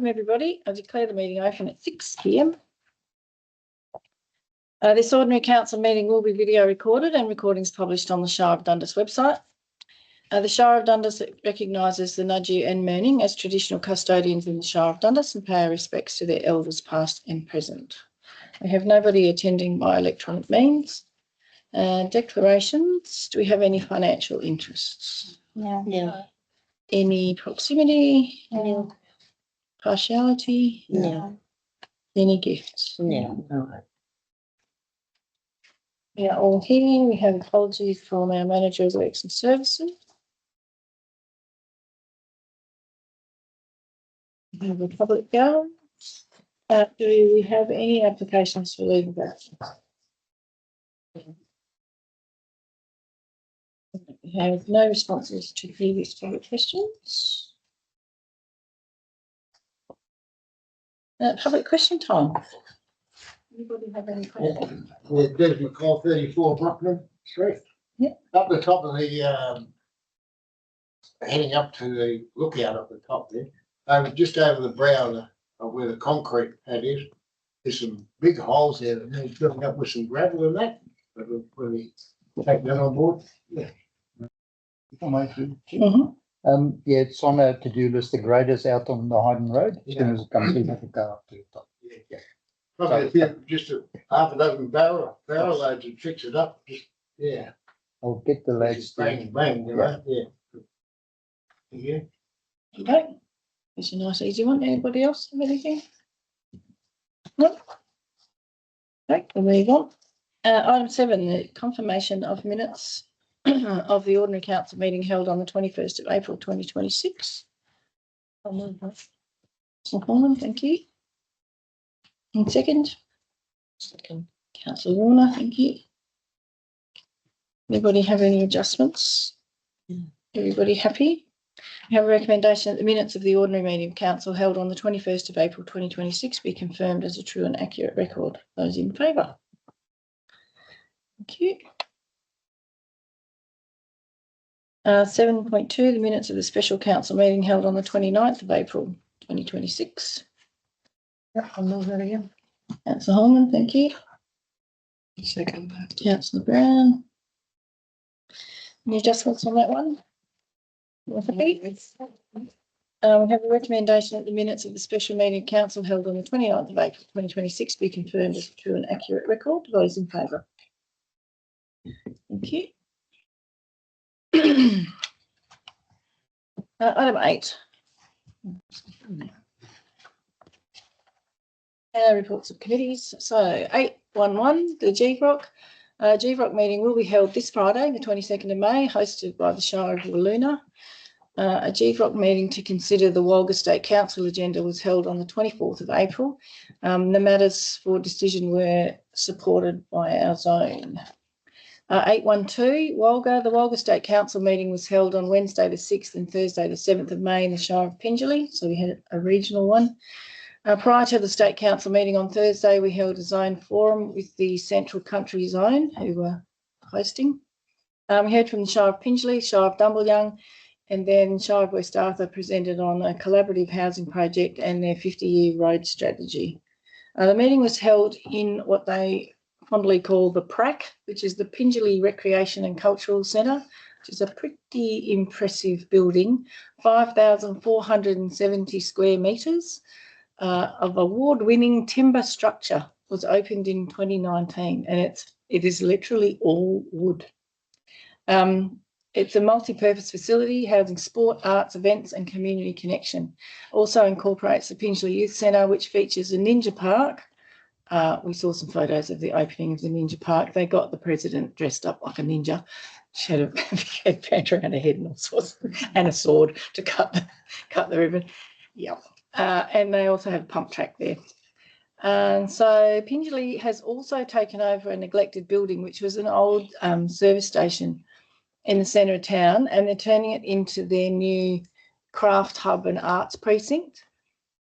Everybody, I declare the meeting open at 6 p.m. This ordinary council meeting will be video recorded and recordings published on the Shire of Dundas website. The Shire of Dundas recognises the Nudgee and Mirning as traditional custodians in the Shire of Dundas and pay our respects to their elders past and present. We have nobody attending by electronic means. Declarations. Do we have any financial interests? No. Any proximity? No. Partiality? No. Any gifts? No. We are all here. We have apologies from our manager of works and services. We have a public gallery. Do we have any applications for leave of absence? We have no responses to previous public questions. Public question time. Anybody have any questions? Yeah, Des McCall, 34 Brooklyn Street. Yeah. Up the top of the, heading up to the lookout up the top there, just over the brow of where the concrete pad is, there's some big holes there that need filling up with some gravel and that. But when we take that on board, yeah. Mhm. Yeah, it's on a to-do list. The graders out on the Hayden Road. As soon as it comes in, it'll go up to the top. Yeah. Probably a few, just half a dozen barrel loads and fix it up. Just, yeah. I'll get the lads. Just bang, bang, you know, yeah. Yeah. Okay. It's a nice easy one. Anybody else have anything? No. Okay, we'll move on. Item 7, the confirmation of minutes of the ordinary council meeting held on the 21st of April 2026. I'll move that. Councillor Horman, thank you. And second? Second. Councillor Warner, thank you. Anybody have any adjustments? Everybody happy? We have a recommendation that the minutes of the ordinary meeting of council held on the 21st of April 2026 be confirmed as a true and accurate record. Those in favour? Thank you. 7.2, the minutes of the special council meeting held on the 29th of April 2026. Yeah, I'll move that again. Councillor Holman, thank you. Second. Councillor Brown. Any adjustments on that one? We have a recommendation that the minutes of the special meeting of council held on the 29th of April 2026 be confirmed as a true and accurate record. Those in favour? Thank you. Item 8. Reports of committees. So 8.1, the GVROC. GVROC meeting will be held this Friday, the 22nd of May, hosted by the Shire of Wiluna. A GVROC meeting to consider the Walga State Council agenda was held on the 24th of April. The matters for decision were supported by our zone. 8.12, Walga. The Walga State Council meeting was held on Wednesday the 6th and Thursday the 7th of May in the Shire of Pingelly. So we had a regional one. Prior to the State Council meeting on Thursday, we held a zone forum with the Central Country Zone, who were hosting. We heard from the Shire of Pingelly, Shire of Dumbleyung, and then Shire of West Arthur presented on a collaborative housing project and their 50-year road strategy. The meeting was held in what they fondly call the PRAC, which is the Pingelly Recreation and Cultural Centre, which is a pretty impressive building, 5,470 square metres of award-winning timber structure. Was opened in 2019, and it is literally all wood. It's a multi-purpose facility housing sport, arts, events and community connection. Also incorporates the Pingelly Youth Centre, which features a ninja park. We saw some photos of the opening of the ninja park. They got the president dressed up like a ninja. She had a headband around her head and all sorts, and a sword to cut the ribbon. Yeah. And they also have a pump track there. And so Pingelly has also taken over a neglected building, which was an old service station in the centre of town, and they're turning it into their new craft hub and arts precinct.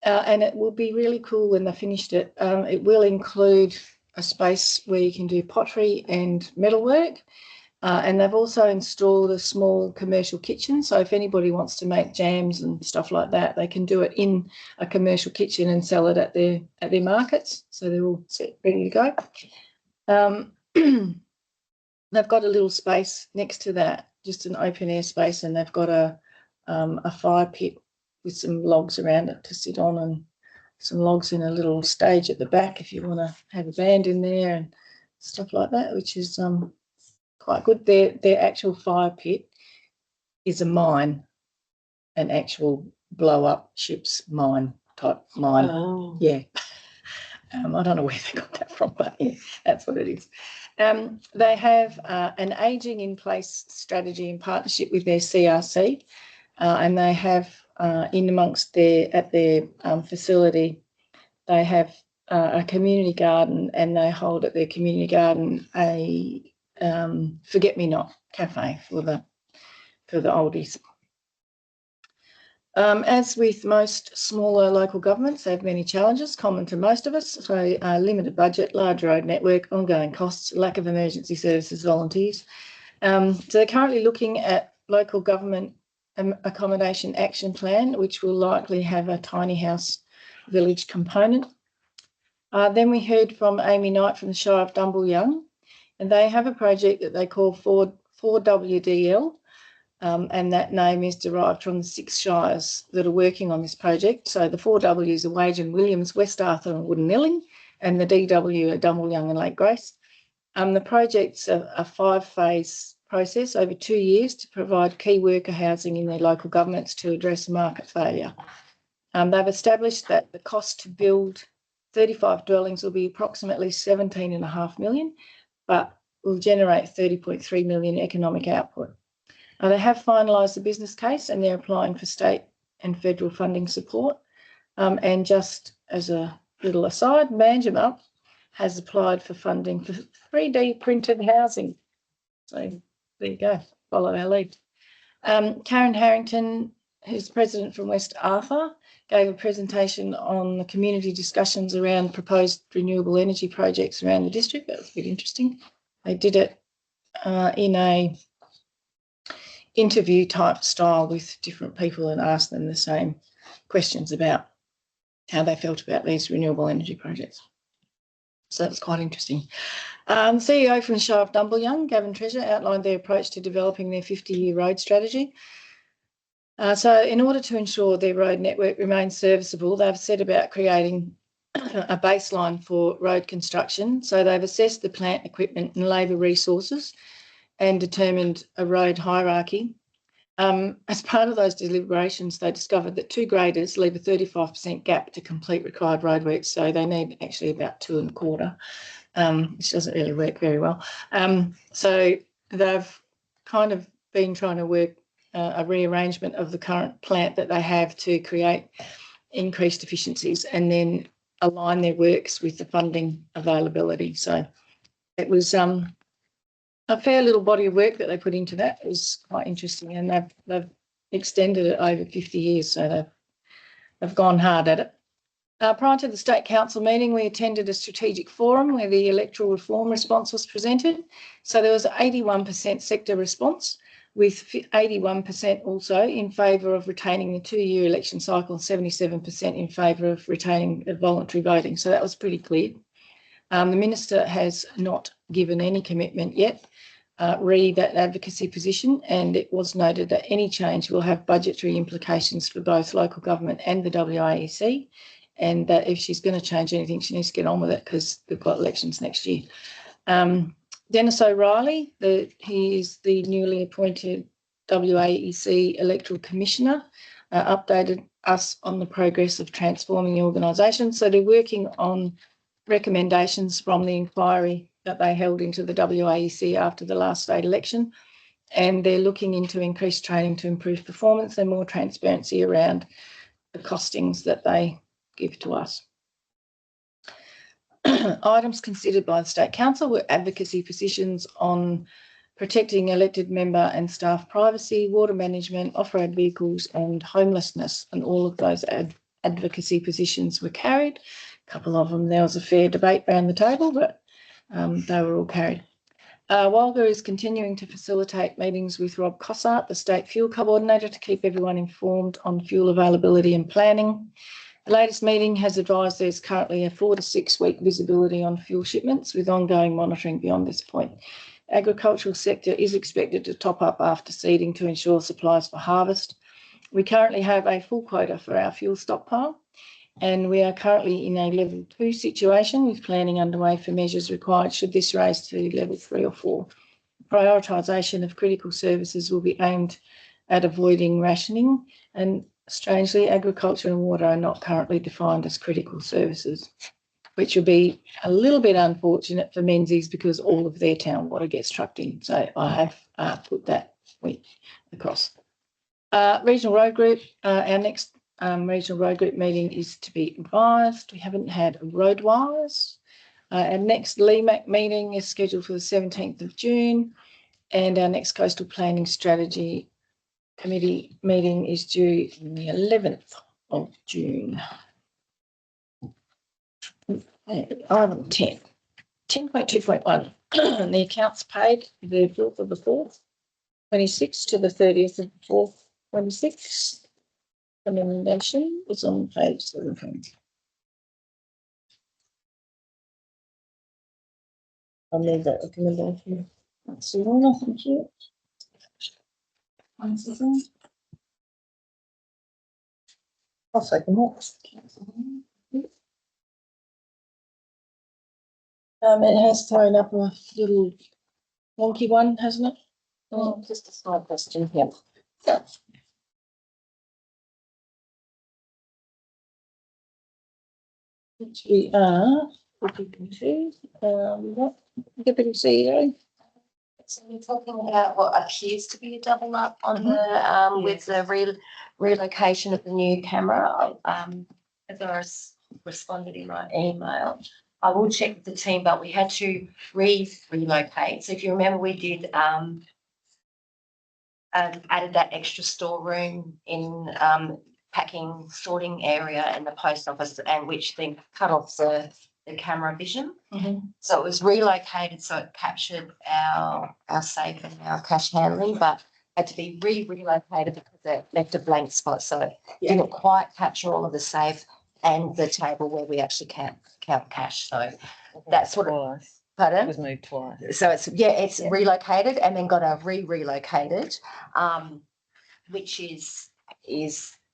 And it will be really cool when they finished it. It will include a space where you can do pottery and metalwork, And they've also installed a small commercial kitchen. So if anybody wants to make jams and stuff like that, they can do it in a commercial kitchen and sell it at their markets. So they're all set, ready to go. They've got a little space next to that, just an open air space, and they've got a fire pit with some logs around it to sit on, and some logs in a little stage at the back if you want to have a band in there and stuff like that, which is quite good. Their actual fire pit is a mine, an actual blow up ship's mine type mine. Oh. Yeah. I don't know where they got that from, but yeah, that's what it is. They have an ageing in place strategy in partnership with their CRC, and they have in amongst their facility, they have a community garden, and they hold at their community garden a forget-me-not cafe for the oldies. As with most smaller local governments, they have many challenges common to most of us. So limited budget, large road network, ongoing costs, lack of emergency services volunteers. So they're currently looking at local government accommodation action plan, which will likely have a tiny house village component. Then we heard from Amy Knight from the Shire of Dumbleyung, and they have a project that they call 4WDL. And that name is derived from the 6 shires that are working on this project. So the 4 Ws are Wagen, Williams, West Arthur and Wooden-Nilling, and the DW are Dumbleyung and Lake Grace. The project's a 5-phase process over 2 years to provide key worker housing in their local governments to address market failure. They've established that the cost to build 35 dwellings will be approximately $17.5 million, but will generate $30.3 million economic output. They have finalised the business case, and they're applying for state and federal funding support. And just as a little aside, Manjimup has applied for funding for 3D printed housing. So there you go, follow our lead. Karen Harrington, who's president from West Arthur, gave a presentation on the community discussions around proposed renewable energy projects around the district. That was a bit interesting. They did it in a interview type style with different people and asked them the same questions about how they felt about these renewable energy projects. So that's quite interesting. CEO from the Shire of Dumbleyung, Gavin Treasure, outlined their approach to developing their 50-year road strategy. So in order to ensure their road network remains serviceable, they've set about creating a baseline for road construction. So they've assessed the plant, equipment and labour resources and determined a road hierarchy. As part of those deliberations, they discovered that 2 graders leave a 35% gap to complete required roadworks. So they need actually about 2 1/4, which doesn't really work very well. So they've kind of been trying to work a rearrangement of the current plant that they have to create increased efficiencies and then align their works with the funding availability. So it was a fair little body of work that they put into that. It was quite interesting, and they've extended it over 50 years, so they've gone hard at it. Prior to the State Council meeting, we attended a strategic forum where the electoral reform response was presented. So there was an 81% sector response, with 81% also in favour of retaining the 2-year election cycle and 77% in favour of retaining voluntary voting. So that was pretty clear. The Minister has not given any commitment yet re that advocacy position, and it was noted that any change will have budgetary implications for both local government and the WAEC, and that if she's going to change anything, she needs to get on with it because we've got elections next year. Dennis O'Reilly, he is the newly appointed WAEC Electoral Commissioner, updated us on the progress of transforming the organisation. So they're working on recommendations from the inquiry that they held into the WAEC after the last state election, and they're looking into increased training to improve performance and more transparency around the costings that they give to us. Items considered by the State Council were advocacy positions on protecting elected member and staff privacy, water management, off-road vehicles and homelessness, and all of those advocacy positions were carried. A couple of them, there was a fair debate around the table, but they were all carried. Walga is continuing to facilitate meetings with Rob Cossart, the State Fuel Coordinator, to keep everyone informed on fuel availability and planning. The latest meeting has advised there's currently a 4 to 6 week visibility on fuel shipments with ongoing monitoring beyond this point. Agricultural sector is expected to top up after seeding to ensure supplies for harvest. We currently have a full quota for our fuel stockpile, and we are currently in a level 2 situation with planning underway for measures required should this rise to level 3 or 4. Prioritisation of critical services will be aimed at avoiding rationing, and strangely, agriculture and water are not currently defined as critical services, which will be a little bit unfortunate for Menzies because all of their town water gets trucked in. So I have put that across. Regional Road Group, our next Regional Road Group meeting is to be advised. We haven't had a Roadwise. Our next LEMAC meeting is scheduled for the 17th of June, and our next Coastal Planning Strategy Committee meeting is due on the 11th of June. Item 10. 10.2.1. The accounts paid the 4th of the 4th, 26 to the 30th of the 4th, 26. Recommendation is on page 17. I'll leave that recommendation. That's all, thank you. One second. I'll second that. It has thrown up a little wonky one, hasn't it? Oh, just a small question here. Which we are looking to, Deputy CEO. So we're talking about what appears to be a double up on the, with the relocation of the new camera. As I responded in my email, I will check with the team, but we had to relocate. So if you remember, we did, added that extra storeroom in, packing sorting area in the post office, and which then cut off the camera vision. So it was relocated so it captured our safe and our cash handling, but had to be relocated because it left a blank spot. So it didn't quite capture all of the safe and the table where we actually count cash. So that's what it was. Pardon? It was moved twice. So it's relocated and then got a relocated, which is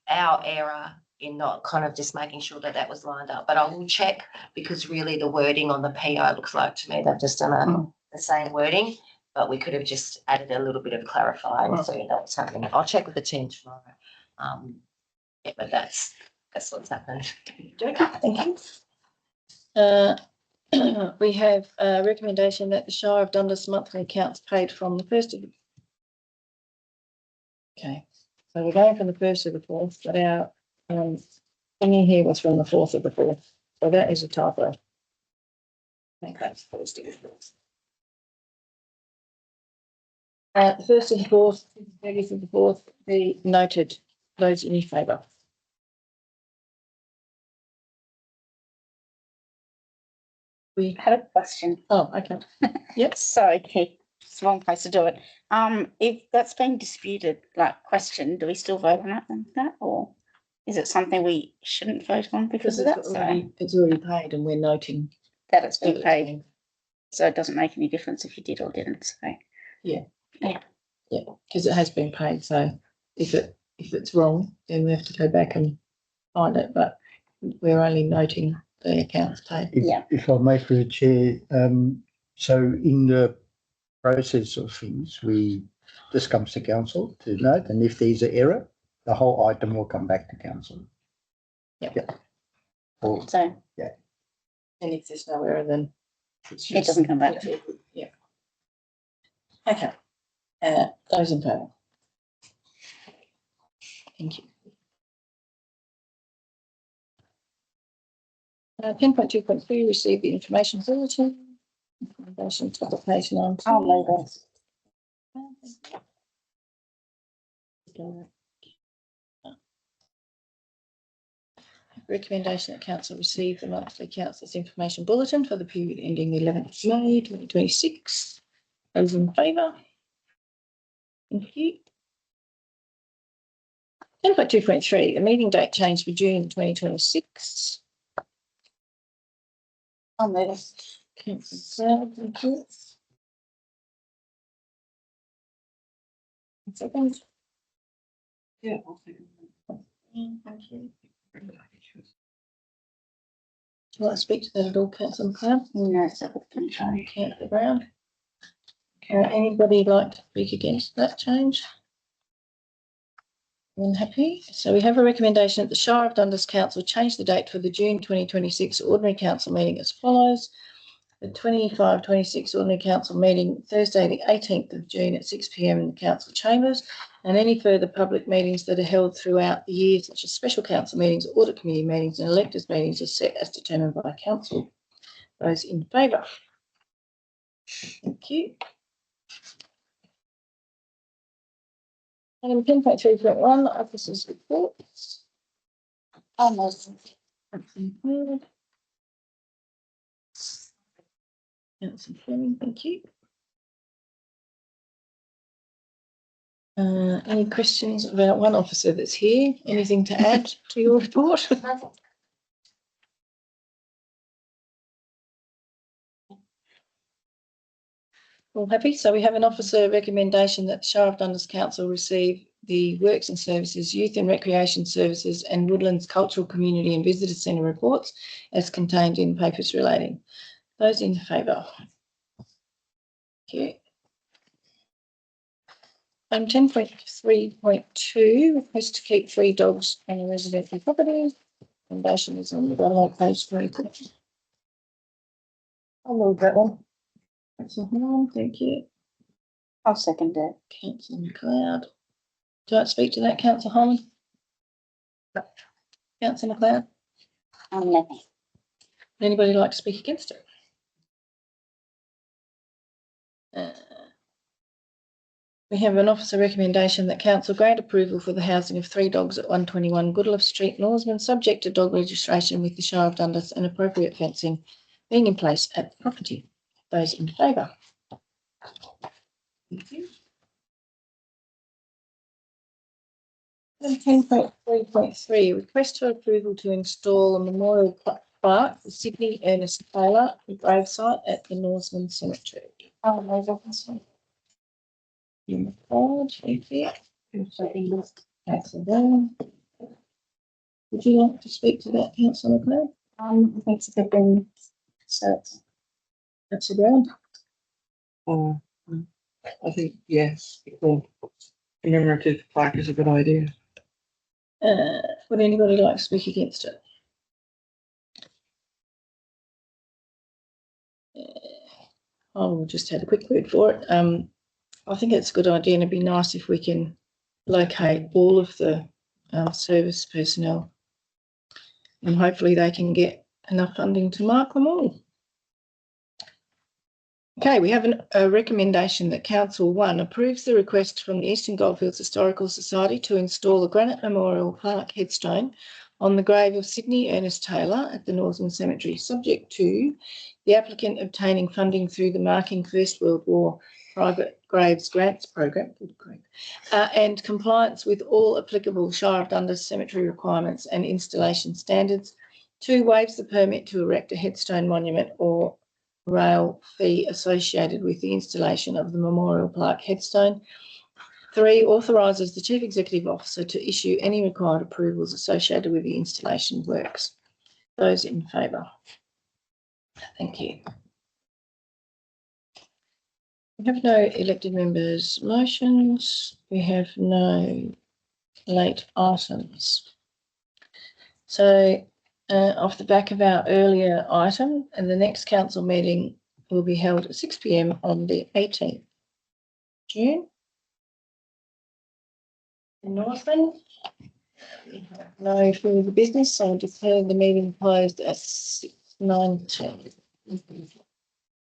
our error in not kind of just making sure that was lined up. But I will check, because really the wording on the PO looks like to me they've just done the same wording, but we could have just added a little bit of clarifying so you know what's happening. I'll check with the team tomorrow. But that's what's happened. Thank you. We have a recommendation that the Shire of Dundas monthly accounts paid from the 1st of. Okay, so we're going from the 1st of the 4th, but our thingy here was from the 4th of the 4th. So that is a typo. I think that's Thursday. The 1st of the 4th, 30th of the 4th, be noted. Those in favour. We I had a question. Oh, okay. Yep. Sorry, Kate, it's the wrong place to do it. If that's been disputed, like questioned, do we still vote on it like that, or is it something we shouldn't vote on because of that? It's already paid, and we're noting That it's been paid, so it doesn't make any difference if you did or didn't. So because it has been paid. So if it's wrong, then we have to go back and find it. But we're only noting the accounts paid. If I may, through the chair, so in the process of things, this comes to council to note, and if there's an error, the whole item will come back to council. Yeah. So And if there's no error, then it doesn't come back. Yeah. Okay. Those in favour. Thank you. 10.2.3, receive the information bulletin. Information to application on. I'll move it. Recommendation that council receive the monthly council's information bulletin for the period ending the 11th of May 2026. Those in favour? Thank you. 10.2.3, the meeting date change for June 2026. I'll move it. Councillor Cloud, thank you. Second. Yeah, I'll second Thank you. Do you want to speak to that at all, Councillor Cloud? No, it's a good control. Councillor Brown? Anybody like to speak against that change? Unhappy? So we have a recommendation that the Shire of Dundas Council change the date for the June 2026 Ordinary Council meeting as follows. The 25-26 Ordinary Council meeting Thursday the 18th of June at 6 p.m. in the Council Chambers, and any further public meetings that are held throughout the year, such as special council meetings, audit committee meetings and electors meetings, are set as determined by council. Those in favour? Thank you. Item 10.3.1, officers' reports. I'll move it. Councillor Fleming, thank you. Any questions about one officer that's here? Anything to add to your report? All happy? So we have an officer recommendation that the Shire of Dundas Council receive the Works and Services, Youth and Recreation Services and Woodlands Cultural Community and Visitor Centre reports as contained in papers relating. Those in favour? Thank you. 10.3.2, request to keep 3 dogs on a residential property. Recommendation is on the bottom of page 22. I'll move that one. Councillor Hall, thank you. I'll second it. Councillor McLeod. Do you like to speak to that, Councillor Holland? No. Councillor McLeod? Nothing. Anybody like to speak against it? We have an officer recommendation that council grant approval for the housing of 3 dogs at 121 Goodliffe Street, Norseman, subject to dog registration with the Shire of Dundas and appropriate fencing being in place at the property. Those in favour? Thank you. 10.3.3, request for approval to install a memorial plaque for Sydney Ernest Taylor, the gravesite at the Norseman Cemetery. I'll move it. Thank you. Councillor Brown. Would you like to speak to that, Councillor McLeod? I think it's a good thing. So it's Councillor Brown? I think, yes, the commemorative plaque is a good idea. Would anybody like to speak against it? I'll just have a quick word for it. I think it's a good idea, and it'd be nice if we can locate all of the service personnel, and hopefully they can get enough funding to mark them all. Okay, we have a recommendation that Council 1 approves the request from the Eastern Goldfields Historical Society to install a granite memorial plaque headstone on the grave of Sydney Ernest Taylor at the Norseman Cemetery, subject to the applicant obtaining funding through the Marking First World War Private Graves Grants Program and compliance with all applicable Shire of Dundas cemetery requirements and installation standards. 2, waives the permit to erect a headstone monument or rail fee associated with the installation of the memorial plaque headstone. 3, authorises the Chief Executive Officer to issue any required approvals associated with the installation works. Those in favour? Thank you. We have no elected members' motions. We have no late items. So off the back of our earlier item, and the next council meeting will be held at 6 p.m. on the 18th June. In Northland, we have no further business, so I'll declare the meeting closed at 6:19.